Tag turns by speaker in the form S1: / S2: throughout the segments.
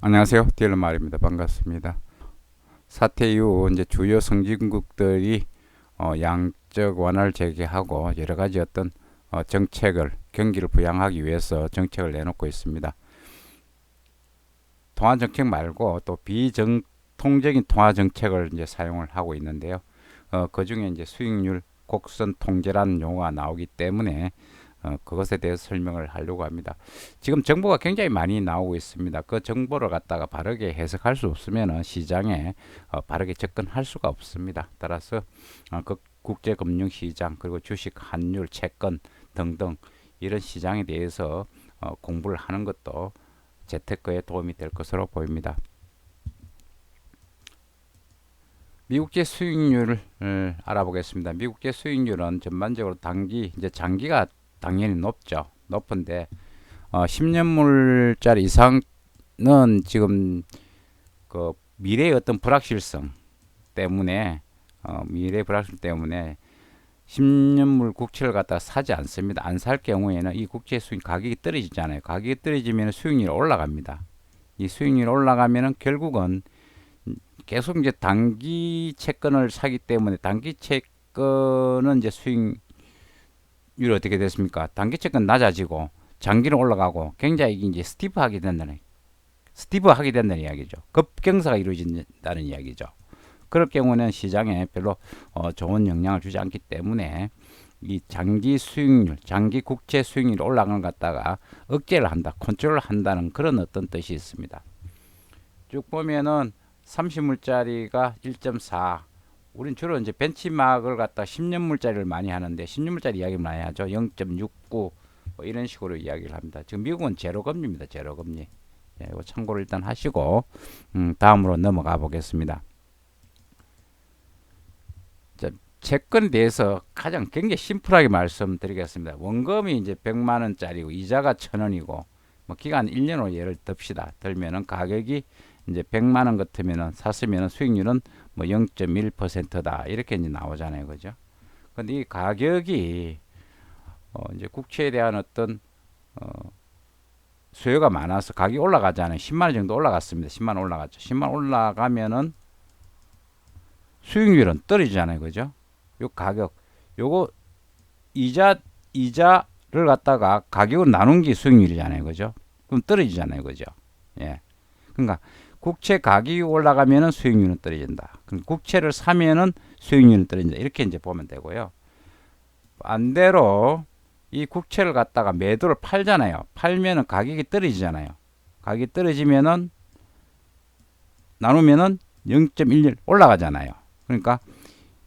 S1: 안녕하세요. 딜러말입니다. 반갑습니다. 사태 이후 이제 주요 선진국들이 양적 완화를 재개하고 여러 가지 어떤 정책을 경기를 부양하기 위해서 정책을 내놓고 있습니다. 통화 정책 말고 또 비정통적인 통화 정책을 이제 사용을 하고 있는데요. 그 중에 이제 수익률 곡선 통제라는 용어가 나오기 때문에 그것에 대해서 설명을 하려고 합니다. 지금 정보가 굉장히 많이 나오고 있습니다. 그 정보를 갖다가 바르게 해석할 수 없으면 시장에 바르게 접근할 수가 없습니다. 따라서 그 국제금융시장 그리고 주식, 환율, 채권 등등 이런 시장에 대해서 공부를 하는 것도 재테크에 도움이 될 것으로 보입니다. 미국제 수익률을 알아보겠습니다. 미국제 수익률은 전반적으로 이제 장기가 당연히 높은데 10년물짜리 이상은 지금 그 미래의 어떤 불확실성 때문에 미래 불확실성 때문에 10년물 국채를 갖다 사지 않습니다. 안 살 경우에는 이 국채 수익 가격이 떨어지잖아요. 가격이 떨어지면 수익률이 올라갑니다. 이 수익률이 올라가면은 결국은 계속 이제 단기 채권을 사기 때문에 단기 채권은 이제 수익률이 어떻게 됐습니까? 단기 채권 낮아지고 장기는 올라가고 굉장히 이제 스티브하게 된다는 이야기죠. 급경사가 이루어진다는 이야기죠. 그럴 경우는 시장에 별로 좋은 영향을 주지 않기 때문에 이 장기 수익률, 장기 국채 수익률이 올라가는 것 갖다가 억제를 한다, 컨트롤을 한다는 그런 어떤 뜻이 있습니다. 쭉 보면은 30물짜리가 1.4. 우린 주로 이제 벤치마크를 갖다 10년물짜리를 많이 하는데 10년물짜리 이야기를 많이 하죠. 0.69 뭐 이런 식으로 이야기를 합니다. 지금 미국은 제로금리입니다. 제로금리. 예, 이거 참고를 일단 하시고 다음으로 넘어가 보겠습니다. 자, 채권에 대해서 가장 굉장히 심플하게 말씀드리겠습니다. 원금이 이제 100만 원짜리고 이자가 1,000원이고 뭐 기간 1년으로 예를 들면은 가격이 이제 100만 원 같으면은 샀으면은 수익률은 뭐 0.1%다 이렇게 이제 나오잖아요, 그죠? 근데 이 가격이 이제 국채에 대한 어떤 수요가 많아서 가격이 올라가잖아요. 10만 원 정도 올라갔습니다. 10만 원 올라갔죠. 10만 원 올라가면은 수익률은 떨어지잖아요, 그죠? 요 가격, 요거 이자를 갖다가 가격을 나눈 게 수익률이잖아요, 그죠? 그럼 떨어지잖아요, 그죠? 예. 그러니까 국채 가격이 올라가면은 수익률은 떨어진다. 그럼 국채를 사면은 수익률은 떨어진다. 이렇게 이제 보면 되고요. 반대로 이 국채를 갖다가 매도를 팔잖아요. 팔면은 가격이 떨어지잖아요. 가격이 떨어지면은 나누면은 0.11 올라가잖아요. 그러니까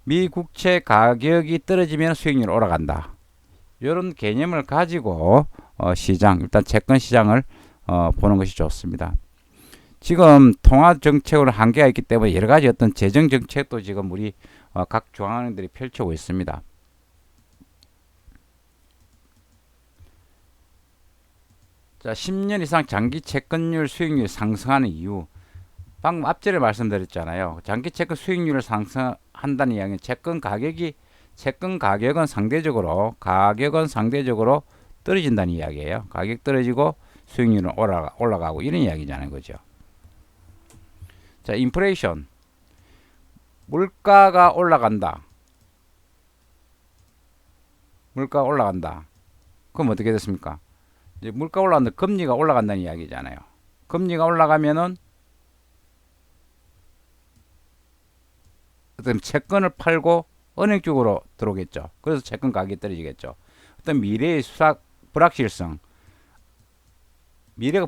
S1: 미국채 가격이 떨어지면 수익률이 올라간다. 이런 개념을 가지고 시장, 일단 채권 시장을 보는 것이 좋습니다. 지금 통화 정책으로 한계가 있기 때문에 여러 가지 어떤 재정 정책도 지금 우리 각 중앙은행들이 펼치고 있습니다. 자, 10년 이상 장기 채권율 수익률 상승하는 이유. 방금 앞전에 말씀드렸잖아요. 장기 채권 수익률을 상승한다는 이야기는 채권 가격은 상대적으로 떨어진다는 이야기예요. 가격 떨어지고 수익률은 올라가고 이런 이야기잖아요, 그죠? 자, 인플레이션. 물가가 올라간다. 그럼 어떻게 됐습니까? 이제 물가 올라간다. 금리가 올라간다는 이야기잖아요. 금리가 올라가면은 어떤 채권을 팔고 은행 쪽으로 들어오겠죠. 그래서 채권 가격이 떨어지겠죠. 어떤 미래의 불확실성. 미래가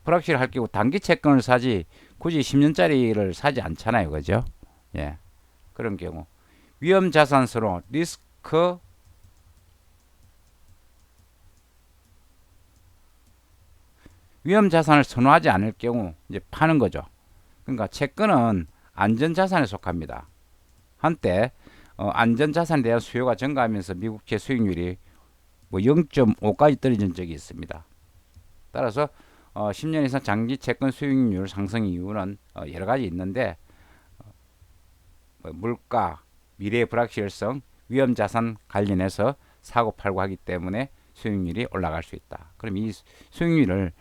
S1: 불확실할 경우 단기 채권을 사지 굳이 10년짜리를 사지 않잖아요, 그죠? 예, 그런 경우 위험 자산스러운 리스크 위험 자산을 선호하지 않을 경우 이제 파는 거죠. 그러니까 채권은 안전 자산에 속합니다. 한때 안전 자산에 대한 수요가 증가하면서 미국채 수익률이 뭐 0.5까지 떨어진 적이 있습니다. 따라서 10년 이상 장기 채권 수익률 상승 이유는 여러 가지 있는데 물가, 미래의 불확실성, 위험 자산 관련해서 사고 팔고 하기 때문에 수익률이 올라갈 수 있다. 그럼 이 수익률을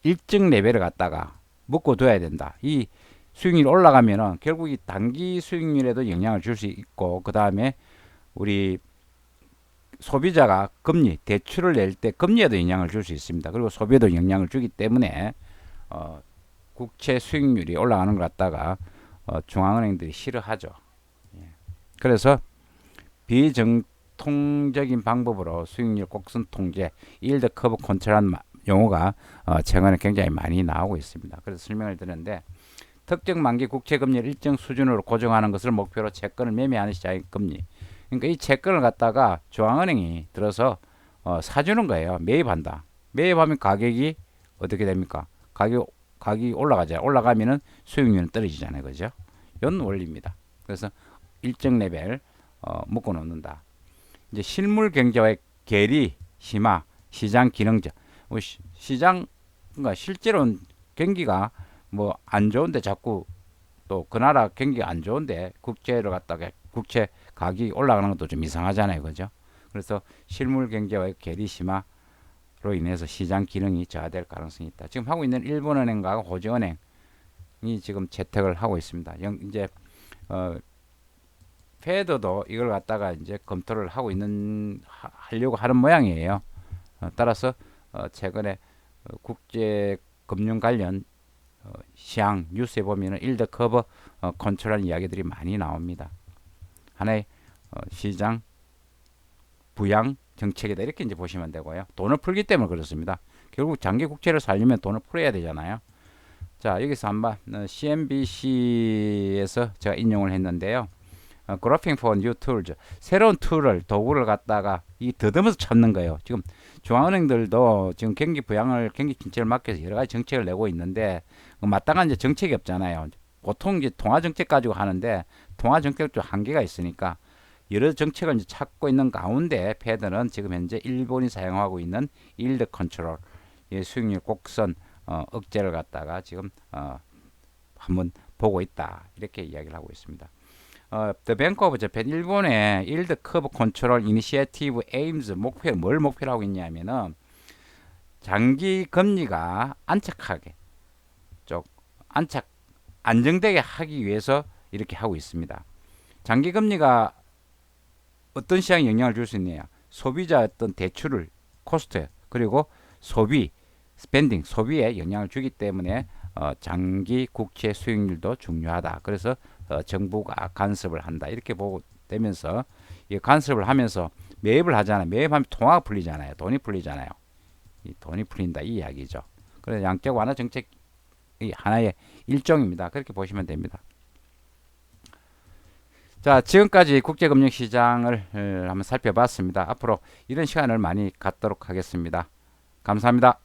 S1: 일정 레벨을 갖다가 묶어둬야 된다. 이 수익률이 올라가면은 결국 이 단기 수익률에도 영향을 줄 수 있고, 그 다음에 우리 소비자가 금리, 대출을 낼 때 금리에도 영향을 줄 수 있습니다. 그리고 소비에도 영향을 주기 때문에 국채 수익률이 올라가는 것 같다가 중앙은행들이 싫어하죠. 예. 그래서 비정통적인 방법으로 수익률 곡선 통제, 일드 커브 컨트롤한 용어가 최근에 굉장히 많이 나오고 있습니다. 그래서 설명을 드렸는데, 특정 만기 국채 금리를 일정 수준으로 고정하는 것을 목표로 채권을 매매하는 시장의 금리. 그러니까 이 채권을 갖다가 중앙은행이 들어서 사주는 거예요. 매입한다. 매입하면 가격이 어떻게 됩니까? 가격이 올라가죠. 올라가면은 수익률은 떨어지잖아요. 그죠? 이런 원리입니다. 그래서 일정 레벨 묶어 놓는다. 이제 실물 경제와의 괴리, 심화, 시장 기능적. 시장, 그러니까 실제로는 경기가 뭐 안 좋은데 자꾸 또 그 나라 경기가 안 좋은데 국채를 갖다가 국채 가격이 올라가는 것도 좀 이상하잖아요. 그죠? 그래서 실물 경제와의 괴리 심화로 인해서 시장 기능이 저하될 가능성이 있다. 지금 하고 있는 일본은행과 호주은행이 지금 채택을 하고 있습니다. 이제 페드도 이걸 갖다가 이제 검토를 하고 하려고 하는 모양이에요. 따라서 최근에 국제 금융 관련 시황 뉴스에 보면은 일드 커브 컨트롤하는 이야기들이 많이 나옵니다. 하나의 시장 부양 정책이다, 이렇게 이제 보시면 되고요. 돈을 풀기 때문에 그렇습니다. 결국 장기 국채를 살려면 돈을 풀어야 되잖아요. 자, 여기서 한번 CNBC에서 제가 인용을 했는데요. Graphing for New Tools, 새로운 툴을, 도구를 갖다가 더듬어서 찾는 거예요. 지금 중앙은행들도 지금 경기 부양을, 경기 침체를 막기 위해서 여러 가지 정책을 내고 있는데 마땅한 이제 정책이 없잖아요. 보통 이제 통화 정책 가지고 하는데 통화 정책 좀 한계가 있으니까 여러 정책을 이제 찾고 있는 가운데 패드는 지금 현재 일본이 사용하고 있는 일드 컨트롤, 수익률 곡선 억제를 갖다가 지금 한번 보고 있다, 이렇게 이야기를 하고 있습니다. The Bank of Japan, 일본의 Yield Curve Control Initiative aims, 뭘 목표로 하고 있냐면은 장기 금리가 안정되게 하기 위해서 이렇게 하고 있습니다. 장기 금리가 어떤 시장에 영향을 줄 수 있느냐? 소비자 어떤 대출을 코스트, 그리고 스펜딩, 소비에 영향을 주기 때문에 장기 국채 수익률도 중요하다. 그래서 정부가 간섭을 한다, 이렇게 보고 되면서 이 간섭을 하면서 매입을 하잖아요. 매입하면 통화가 풀리잖아요. 돈이 풀리잖아요. 이 돈이 풀린다, 이 이야기죠. 그래서 양적 완화 정책이 하나의 일종입니다. 그렇게 보시면 됩니다. 자, 지금까지 국제금융시장을 한번 살펴봤습니다. 앞으로 이런 시간을 많이 갖도록 하겠습니다. 감사합니다.